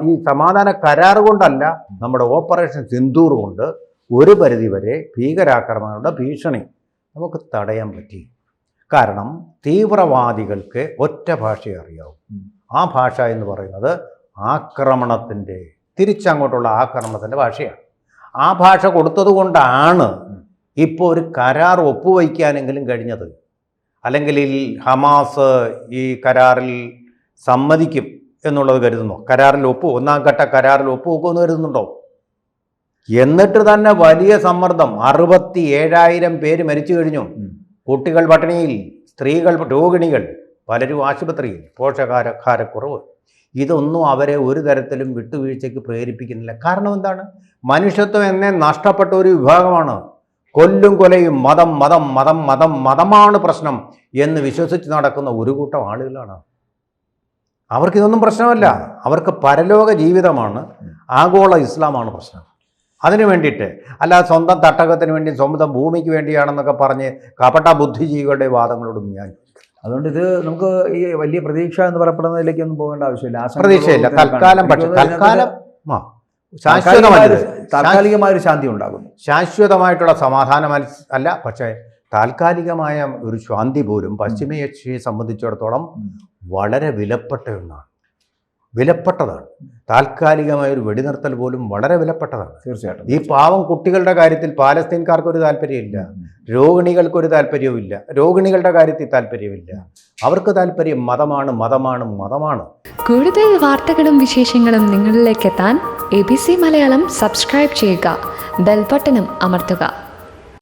ഈ സമാധാന കരാർ കൊണ്ടല്ല, നമ്മുടെ ഓപ്പറേഷൻ സിന്ദൂർ കൊണ്ട് ഒരു പരിധിവരെ ഭീകരാക്രമണങ്ങളുടെ ഭീഷണി നമുക്ക് തടയാൻ പറ്റി. കാരണം തീവ്രവാദികൾക്ക് ഒറ്റ ഭാഷയെ അറിയാവും. ആ ഭാഷ എന്ന് പറയുന്നത് ആക്രമണത്തിൻ്റെ, തിരിച്ചങ്ങോട്ടുള്ള ആക്രമണത്തിൻ്റെ ഭാഷയാണ്. ആ ഭാഷ കൊടുത്തത് കൊണ്ടാണ് ഇപ്പോൾ ഒരു കരാർ ഒപ്പുവയ്ക്കാനെങ്കിലും കഴിഞ്ഞത്. അല്ലെങ്കിൽ ഹമാസ് ഈ കരാറിൽ സമ്മതിക്കും എന്നുള്ളത് കരുതുന്നോ? ഒന്നാം ഘട്ട കരാറിൽ ഒപ്പുവെക്കുമെന്ന് കരുതുന്നുണ്ടോ? എന്നിട്ട് തന്നെ വലിയ സമ്മർദ്ദം, 67,000 പേര് മരിച്ചു കഴിഞ്ഞു. കുട്ടികൾ പട്ടിണിയിൽ, സ്ത്രീകൾ രോഗിണികൾ, പലരും ആശുപത്രിയിൽ, പോഷകാഹാരക്കുറവ്. ഇതൊന്നും അവരെ ഒരു തരത്തിലും വിട്ടുവീഴ്ചയ്ക്ക് പ്രേരിപ്പിക്കുന്നില്ല. കാരണം എന്താണ്? മനുഷ്യത്വം എന്നെ നഷ്ടപ്പെട്ട ഒരു വിഭാഗമാണ്. കൊല്ലും കൊലയും മതം മതം മതം മതം മതമാണ് പ്രശ്നം എന്ന് വിശ്വസിച്ച് നടക്കുന്ന ഒരു കൂട്ടം ആളുകളാണ്. അവർക്കിതൊന്നും പ്രശ്നമല്ല. അവർക്ക് പരലോക ജീവിതമാണ്, ആഗോള ഇസ്ലാമാണ് പ്രശ്നം. അതിനു വേണ്ടിയിട്ട്, അല്ലാതെ സ്വന്തം തട്ടകത്തിന് വേണ്ടി, സ്വന്തം ഭൂമിക്ക് വേണ്ടിയാണെന്നൊക്കെ പറഞ്ഞ് കപട ബുദ്ധിജീവികളുടെ വാദങ്ങളോടും ഞാൻ. അതുകൊണ്ട് ഇത് നമുക്ക് ഈ വലിയ പ്രതീക്ഷ എന്ന് പറയപ്പെടുന്നതിലേക്കൊന്നും പോകേണ്ട ആവശ്യമില്ല. പ്രതീക്ഷയില്ല തൽക്കാലം. പക്ഷേ താൽക്കാലികമായ ഒരു ശാന്തി ഉണ്ടാകുന്നു. ശാശ്വതമായിട്ടുള്ള സമാധാനം അല്ല, പക്ഷേ താൽക്കാലികമായ ഒരു ശാന്തി പോലും പശ്ചിമേഷ്യയെ സംബന്ധിച്ചിടത്തോളം വളരെ വിലപ്പെട്ട ഒന്നാണ്. വിലപ്പെട്ടതാണ്. താൽക്കാലികമായ ഒരു വെടിനിർത്തൽ പോലും വളരെ വിലപ്പെട്ടതാണ്. തീർച്ചയായിട്ടും. ഈ പാവം കുട്ടികളുടെ കാര്യത്തിൽ പാലസ്തീൻകാർക്കൊരു താല്പര്യമില്ല, രോഗിണികൾക്കൊരു താല്പര്യവുമില്ല, രോഗിണികളുടെ കാര്യത്തിൽ താല്പര്യമില്ല. അവർക്ക് താല്പര്യം മതമാണ് മതമാണ് മതമാണ്. കൂടുതൽ വാർത്തകളും വിശേഷങ്ങളും നിങ്ങളിലേക്ക് എത്താൻ ABC മലയാളം സബ്സ്ക്രൈബ് ചെയ്യുക, ബെൽ ബട്ടണും അമർത്തുക.